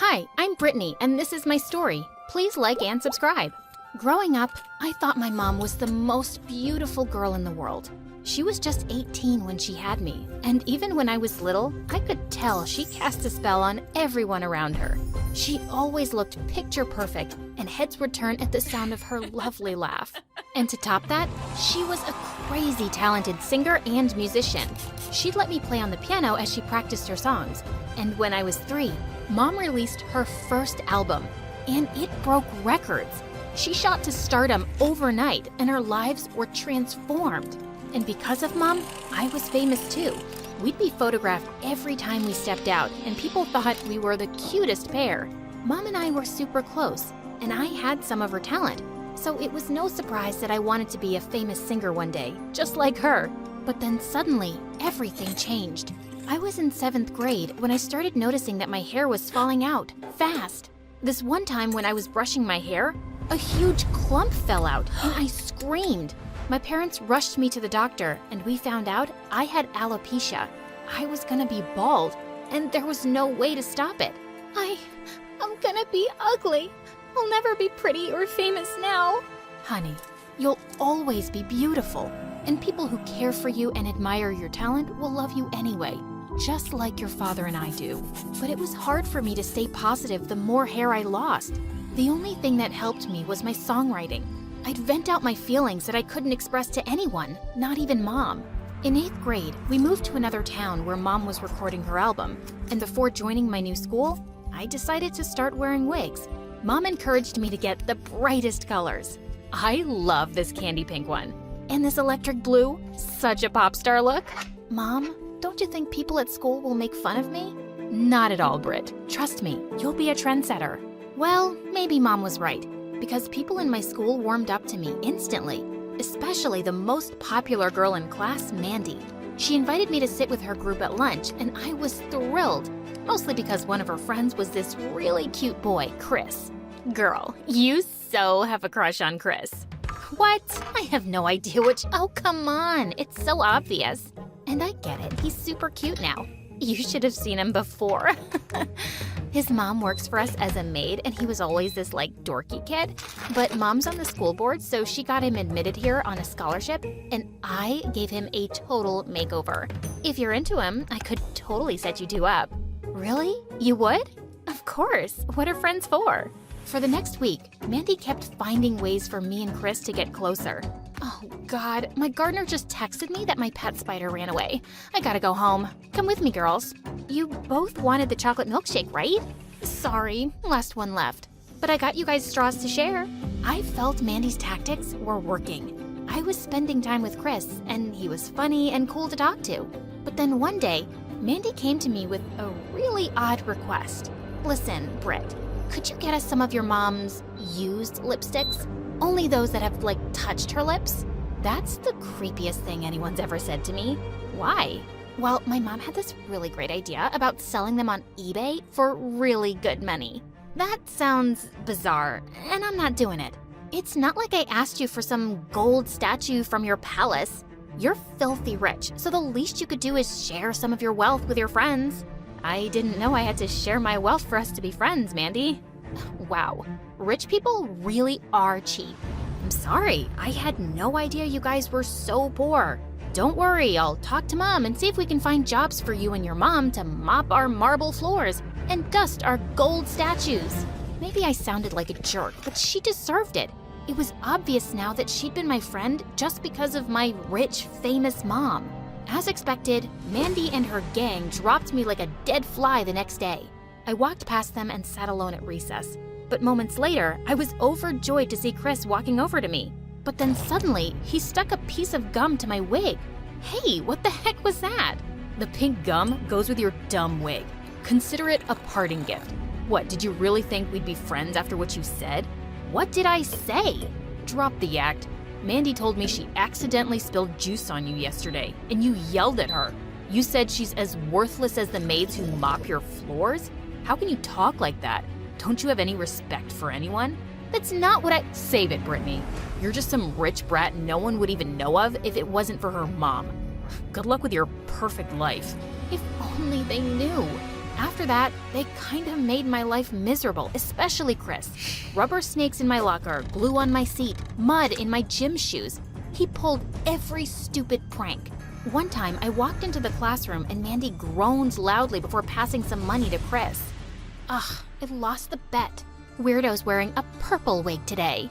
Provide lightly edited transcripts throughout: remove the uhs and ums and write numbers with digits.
Hi, I'm Brittany, and this is my story. Please like and subscribe. Growing up, I thought my mom was the most beautiful girl in the world. She was just 18 when she had me, and even when I was little, I could tell she cast a spell on everyone around her. She always looked picture perfect, and heads would turn at the sound of her lovely laugh. And to top that, she was a crazy talented singer and musician. She'd let me play on the piano as she practiced her songs. And when I was 3, Mom released her first album, and it broke records. She shot to stardom overnight, and our lives were transformed. And because of Mom, I was famous too. We'd be photographed every time we stepped out, and people thought we were the cutest pair. Mom and I were super close, and I had some of her talent. So it was no surprise that I wanted to be a famous singer one day, just like her. But then suddenly, everything changed. I was in 7th grade when I started noticing that my hair was falling out, fast. This one time when I was brushing my hair, a huge clump fell out, and I screamed. My parents rushed me to the doctor, and we found out I had alopecia. I was gonna be bald, and there was no way to stop it. I'm gonna be ugly. I'll never be pretty or famous now. Honey, you'll always be beautiful, and people who care for you and admire your talent will love you anyway, just like your father and I do. But it was hard for me to stay positive the more hair I lost. The only thing that helped me was my songwriting. I'd vent out my feelings that I couldn't express to anyone, not even Mom. In 8th grade, we moved to another town where Mom was recording her album, and before joining my new school, I decided to start wearing wigs. Mom encouraged me to get the brightest colors. I love this candy pink one. And this electric blue, such a pop star look. Mom, don't you think people at school will make fun of me? Not at all, Britt. Trust me, you'll be a trendsetter. Well, maybe Mom was right, because people in my school warmed up to me instantly, especially the most popular girl in class, Mandy. She invited me to sit with her group at lunch, and I was thrilled, mostly because one of her friends was this really cute boy, Chris. Girl, you so have a crush on Chris. What? I have no idea which. Oh, come on. It's so obvious. And I get it. He's super cute now. You should have seen him before. His mom works for us as a maid, and he was always this, dorky kid. But Mom's on the school board, so she got him admitted here on a scholarship, and I gave him a total makeover. If you're into him, I could totally set you two up. Really? You would? Of course. What are friends for? For the next week, Mandy kept finding ways for me and Chris to get closer. Oh God, my gardener just texted me that my pet spider ran away. I gotta go home. Come with me, girls. You both wanted the chocolate milkshake, right? Sorry, last one left. But I got you guys straws to share. I felt Mandy's tactics were working. I was spending time with Chris, and he was funny and cool to talk to. But then one day, Mandy came to me with a really odd request. Listen, Britt, could you get us some of your mom's used lipsticks? Only those that have, touched her lips? That's the creepiest thing anyone's ever said to me. Why? Well, my mom had this really great idea about selling them on eBay for really good money. That sounds bizarre, and I'm not doing it. It's not like I asked you for some gold statue from your palace. You're filthy rich, so the least you could do is share some of your wealth with your friends. I didn't know I had to share my wealth for us to be friends, Mandy. Wow, rich people really are cheap. I'm sorry, I had no idea you guys were so poor. Don't worry, I'll talk to Mom and see if we can find jobs for you and your mom to mop our marble floors and dust our gold statues. Maybe I sounded like a jerk, but she deserved it. It was obvious now that she'd been my friend just because of my rich, famous mom. As expected, Mandy and her gang dropped me like a dead fly the next day. I walked past them and sat alone at recess. But moments later, I was overjoyed to see Chris walking over to me. But then suddenly, he stuck a piece of gum to my wig. Hey, what the heck was that? The pink gum goes with your dumb wig. Consider it a parting gift. What, did you really think we'd be friends after what you said? What did I say? Drop the act. Mandy told me she accidentally spilled juice on you yesterday, and you yelled at her. You said she's as worthless as the maids who mop your floors? How can you talk like that? Don't you have any respect for anyone? That's not what I— Save it, Brittany. You're just some rich brat no one would even know of if it wasn't for her mom. Good luck with your perfect life. If only they knew. After that, they kind of made my life miserable, especially Chris. Rubber snakes in my locker, glue on my seat, mud in my gym shoes. He pulled every stupid prank. One time, I walked into the classroom and Mandy groaned loudly before passing some money to Chris. Ugh, I lost the bet. Weirdo's wearing a purple wig today.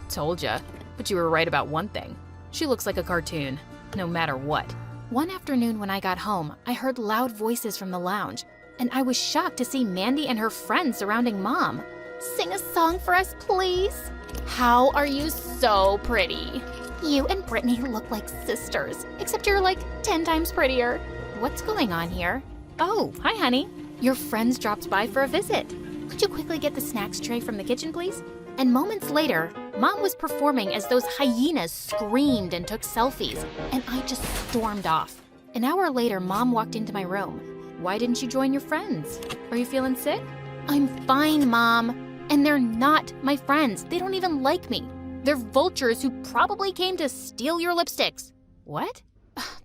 Told ya, but you were right about one thing. She looks like a cartoon, no matter what. One afternoon when I got home, I heard loud voices from the lounge, and I was shocked to see Mandy and her friends surrounding Mom. Sing a song for us, please. How are you so pretty? You and Brittany look like sisters, except you're like 10 times prettier. What's going on here? Oh, hi, honey. Your friends dropped by for a visit. Could you quickly get the snacks tray from the kitchen, please? And moments later, Mom was performing as those hyenas screamed and took selfies, and I just stormed off. An hour later, Mom walked into my room. Why didn't you join your friends? Are you feeling sick? I'm fine, Mom. And they're not my friends. They don't even like me. They're vultures who probably came to steal your lipsticks. What?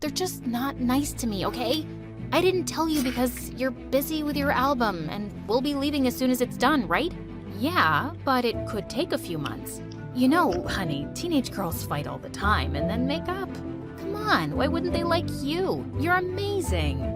They're just not nice to me, okay? I didn't tell you because you're busy with your album and we'll be leaving as soon as it's done, right? Yeah, but it could take a few months. You know, honey, teenage girls fight all the time and then make up. Come on, why wouldn't they like you? You're amazing.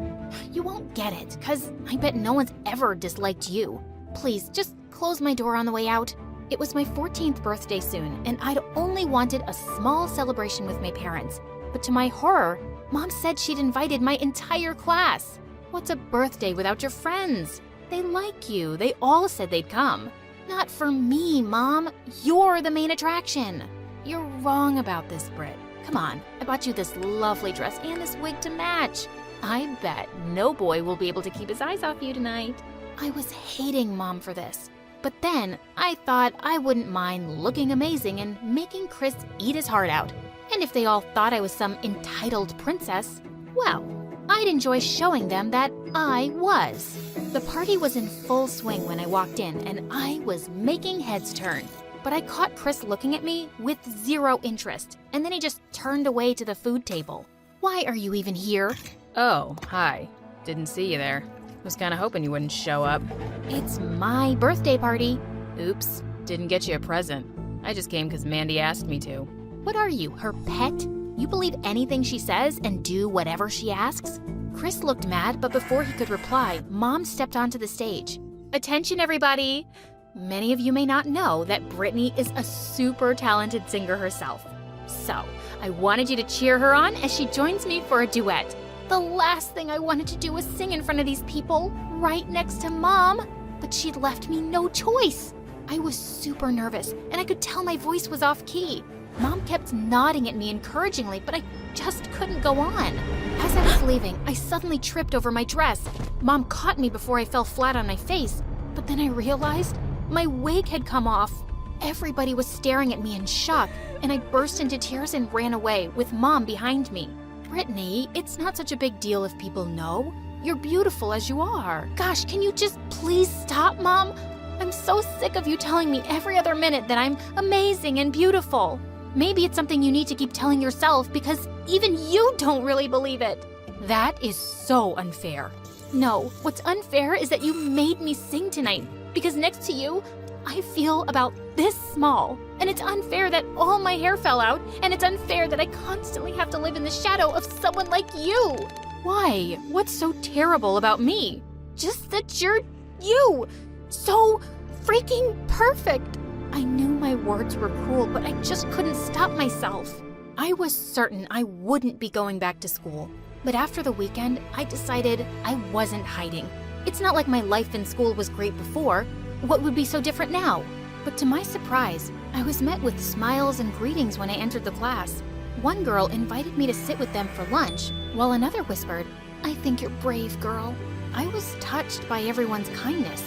You won't get it, because I bet no one's ever disliked you. Please, just close my door on the way out. It was my 14th birthday soon, and I'd only wanted a small celebration with my parents. But to my horror, Mom said she'd invited my entire class. What's a birthday without your friends? They like you. They all said they'd come. Not for me, Mom. You're the main attraction. You're wrong about this, Britt. Come on, I bought you this lovely dress and this wig to match. I bet no boy will be able to keep his eyes off you tonight. I was hating Mom for this. But then I thought I wouldn't mind looking amazing and making Chris eat his heart out. And if they all thought I was some entitled princess, well, I'd enjoy showing them that I was. The party was in full swing when I walked in, and I was making heads turn. But I caught Chris looking at me with zero interest, and then he just turned away to the food table. Why are you even here? Oh, hi. Didn't see you there. Was kinda hoping you wouldn't show up. It's my birthday party. Oops, didn't get you a present. I just came because Mandy asked me to. What are you, her pet? You believe anything she says and do whatever she asks? Chris looked mad, but before he could reply, Mom stepped onto the stage. Attention, everybody! Many of you may not know that Brittany is a super talented singer herself. So, I wanted you to cheer her on as she joins me for a duet. The last thing I wanted to do was sing in front of these people, right next to Mom, but she'd left me no choice. I was super nervous, and I could tell my voice was off key. Mom kept nodding at me encouragingly, but I just couldn't go on. As I was leaving, I suddenly tripped over my dress. Mom caught me before I fell flat on my face, but then I realized my wig had come off. Everybody was staring at me in shock, and I burst into tears and ran away, with Mom behind me. Brittany, it's not such a big deal if people know. You're beautiful as you are. Gosh, can you just please stop, Mom? I'm so sick of you telling me every other minute that I'm amazing and beautiful. Maybe it's something you need to keep telling yourself because even you don't really believe it. That is so unfair. No, what's unfair is that you made me sing tonight because next to you, I feel about this small. And it's unfair that all my hair fell out, and it's unfair that I constantly have to live in the shadow of someone like you. Why? What's so terrible about me? Just that you're you. So freaking perfect. I knew my words were cruel, but I just couldn't stop myself. I was certain I wouldn't be going back to school. But after the weekend, I decided I wasn't hiding. It's not like my life in school was great before. What would be so different now? But to my surprise, I was met with smiles and greetings when I entered the class. One girl invited me to sit with them for lunch, while another whispered, "I think you're brave, girl." I was touched by everyone's kindness.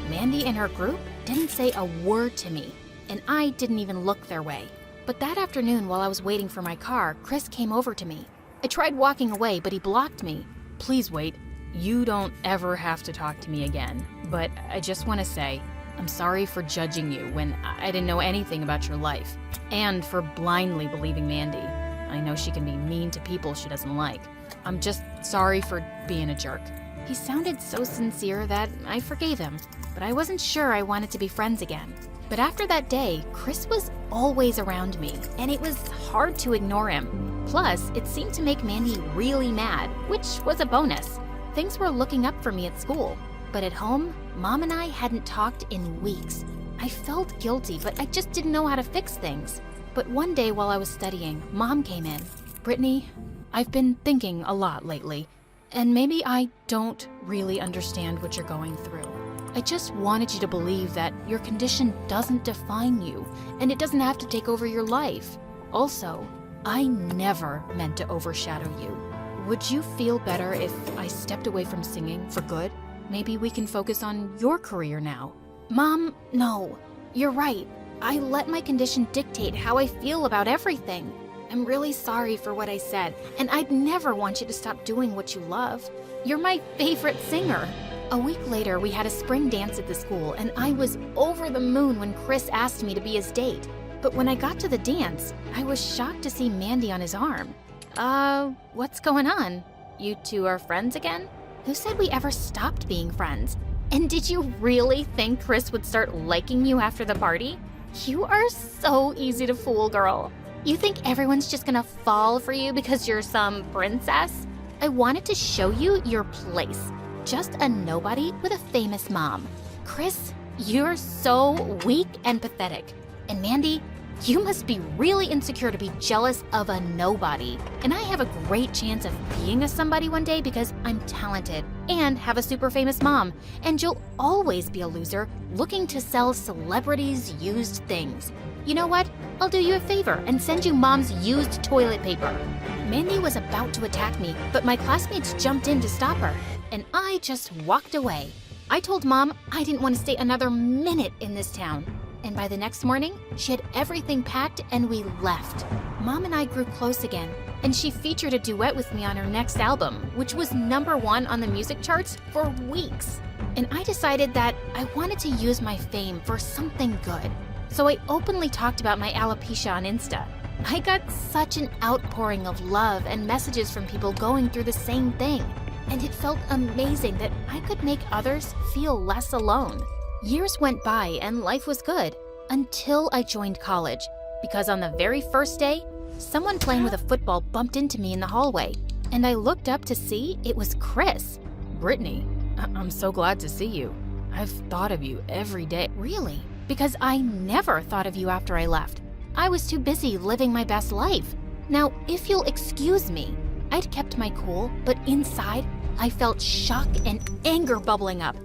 Mandy and her group didn't say a word to me, and I didn't even look their way. But that afternoon, while I was waiting for my car, Chris came over to me. I tried walking away, but he blocked me. Please wait. You don't ever have to talk to me again. But I just want to say, I'm sorry for judging you when I didn't know anything about your life. And for blindly believing Mandy. I know she can be mean to people she doesn't like. I'm just sorry for being a jerk. He sounded so sincere that I forgave him, but I wasn't sure I wanted to be friends again. But after that day, Chris was always around me, and it was hard to ignore him. Plus, it seemed to make Mandy really mad, which was a bonus. Things were looking up for me at school, but at home, Mom and I hadn't talked in weeks. I felt guilty, but I just didn't know how to fix things. But one day while I was studying, Mom came in. "Brittany, I've been thinking a lot lately, and maybe I don't really understand what you're going through. I just wanted you to believe that your condition doesn't define you, and it doesn't have to take over your life. Also, I never meant to overshadow you. Would you feel better if I stepped away from singing for good? Maybe we can focus on your career now." "Mom, no. You're right. I let my condition dictate how I feel about everything. I'm really sorry for what I said, and I'd never want you to stop doing what you love. You're my favorite singer." A week later, we had a spring dance at the school, and I was over the moon when Chris asked me to be his date. But when I got to the dance, I was shocked to see Mandy on his arm. What's going on? You two are friends again? Who said we ever stopped being friends? And did you really think Chris would start liking you after the party? You are so easy to fool, girl. You think everyone's just gonna fall for you because you're some princess? I wanted to show you your place. Just a nobody with a famous mom. Chris, you're so weak and pathetic. And Mandy, you must be really insecure to be jealous of a nobody. And I have a great chance of being a somebody one day because I'm talented and have a super famous mom. And you'll always be a loser looking to sell celebrities' used things. You know what? I'll do you a favor and send you Mom's used toilet paper. Mandy was about to attack me, but my classmates jumped in to stop her, and I just walked away. I told Mom I didn't want to stay another minute in this town. And by the next morning, she had everything packed and we left. Mom and I grew close again, and she featured a duet with me on her next album, which was #1 on the music charts for weeks. And I decided that I wanted to use my fame for something good. So I openly talked about my alopecia on Insta. I got such an outpouring of love and messages from people going through the same thing. And it felt amazing that I could make others feel less alone. Years went by and life was good until I joined college, because on the very first day, someone playing with a football bumped into me in the hallway, and I looked up to see it was Chris. "Brittany, I'm so glad to see you. I've thought of you every day." "Really? Because I never thought of you after I left. I was too busy living my best life. Now, if you'll excuse me." I'd kept my cool, but inside, I felt shock and anger bubbling up.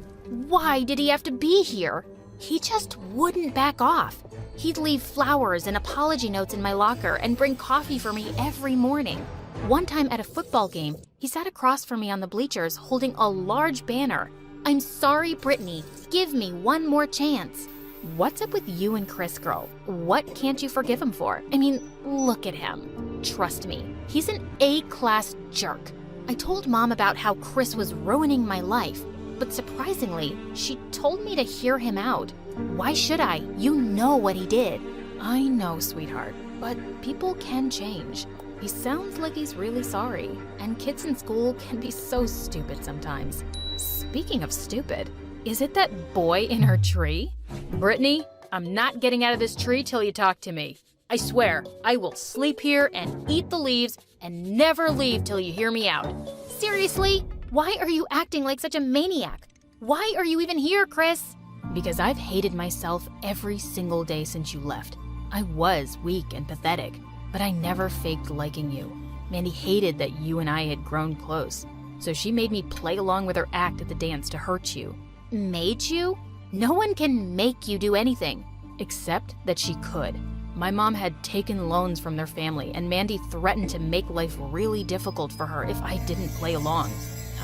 Why did he have to be here? He just wouldn't back off. He'd leave flowers and apology notes in my locker and bring coffee for me every morning. One time at a football game, he sat across from me on the bleachers holding a large banner. "I'm sorry, Brittany. Give me one more chance." What's up with you and Chris, girl? What can't you forgive him for? I mean, look at him. Trust me, he's an A-class jerk. I told Mom about how Chris was ruining my life, but surprisingly, she told me to hear him out. Why should I? You know what he did. I know, sweetheart, but people can change. He sounds like he's really sorry, and kids in school can be so stupid sometimes. Speaking of stupid, is it that boy in her tree? Brittany, I'm not getting out of this tree till you talk to me. I swear, I will sleep here and eat the leaves and never leave till you hear me out. Seriously? Why are you acting like such a maniac? Why are you even here, Chris? Because I've hated myself every single day since you left. I was weak and pathetic, but I never faked liking you. Mandy hated that you and I had grown close, so she made me play along with her act at the dance to hurt you. Made you? No one can make you do anything. Except that she could. My mom had taken loans from their family, and Mandy threatened to make life really difficult for her if I didn't play along.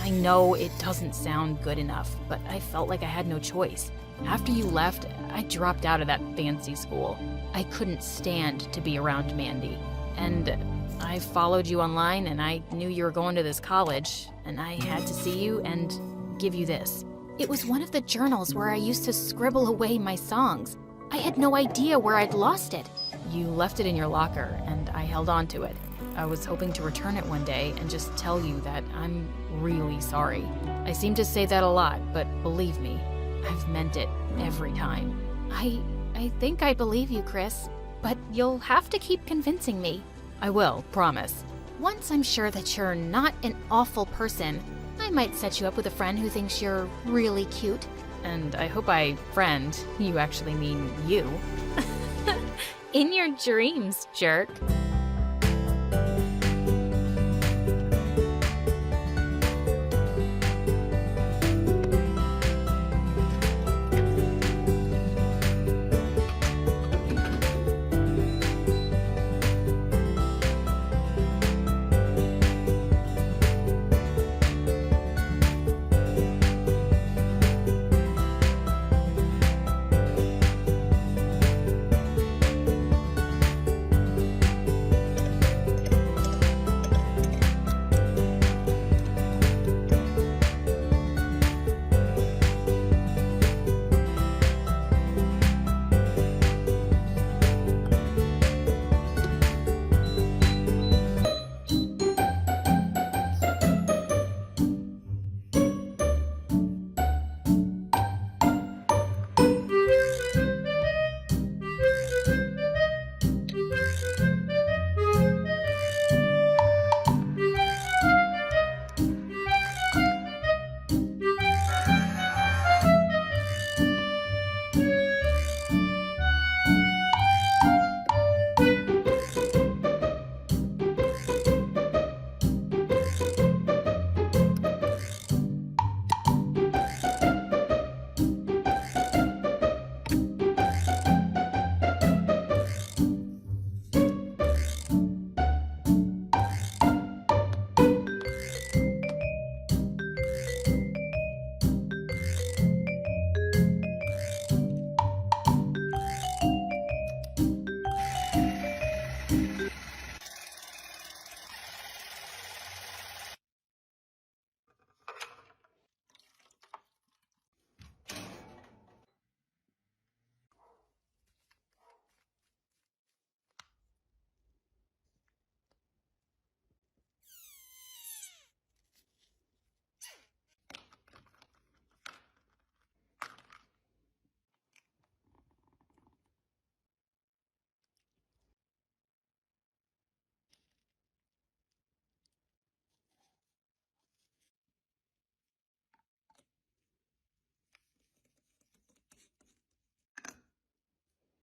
I know it doesn't sound good enough, but I felt like I had no choice. After you left, I dropped out of that fancy school. I couldn't stand to be around Mandy. And I followed you online, and I knew you were going to this college, and I had to see you and give you this. It was one of the journals where I used to scribble away my songs. I had no idea where I'd lost it. You left it in your locker, and I held on to it. I was hoping to return it one day and just tell you that I'm really sorry. I seem to say that a lot, but believe me, I've meant it every time. I think I believe you, Chris, but you'll have to keep convincing me. I will, promise. Once I'm sure that you're not an awful person, I might set you up with a friend who thinks you're really cute. And I hope by friend, you actually mean you. In your dreams, jerk.